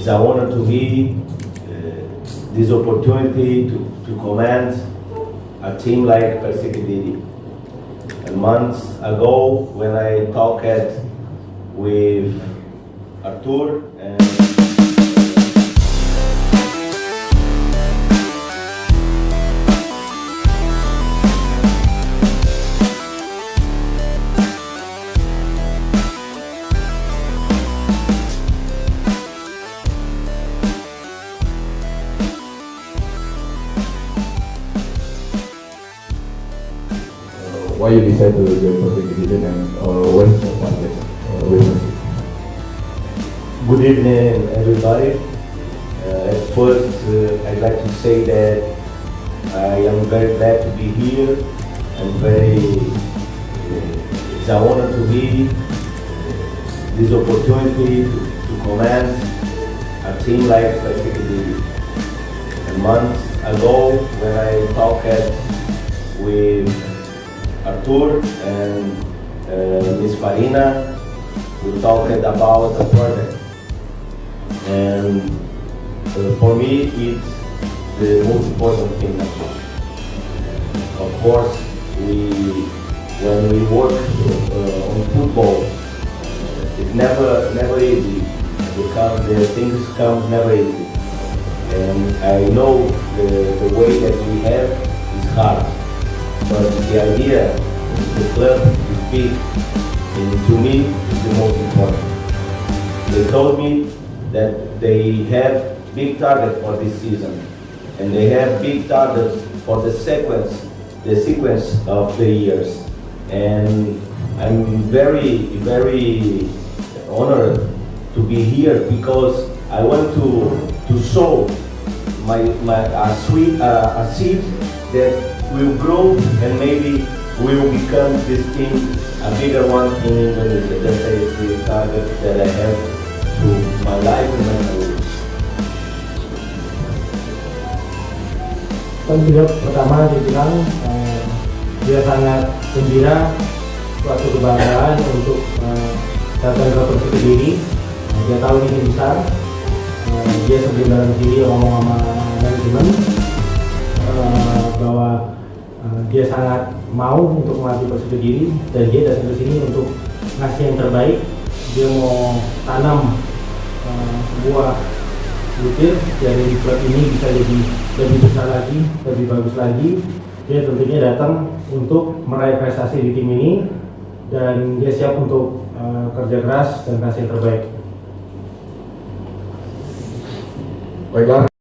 It's an honor to me this opportunity to command a team like Persik Kediri. And months ago, when I talked with Arthur and why you decide to join Persik Kediri and when you started with Persik? good evening, everybody. At first, I'd like to say that I am very glad to be here. It's an honor to me this opportunity to command a team like Persik Kediri. And months ago, when I talked with Arthur and Miss Farina, we talked about the project. And for me, it's the most important thing. Of course, when we work on football, it's never easy because the things come never easy. And I know the way that we have is hard. But the idea, the club is big, and to me, is the most important. They told me that they have big targets for this season, and they have big targets for the sequence of the years. And I'm very, very honored to be here because I want to sow a seed that will grow and maybe will become this team a bigger one in Indonesia. That's the target that I have to my life and my career. Kan video pertama dibilang dia sangat gembira, suatu kebanggaan untuk datang ke Persik Kediri. Dia tahu ini besar. Dia sebelum dalam diri ngomong sama manajemen bahwa dia sangat mau untuk melatih Persik Kediri dan dia datang ke sini untuk ngasih yang terbaik. Dia mau tanam sebuah butir dari klub ini bisa jadi lebih besar lagi, lebih bagus lagi. Dia tentunya datang untuk meraih prestasi di tim ini dan dia siap untuk kerja keras dan kasih yang terbaik. Baiklah.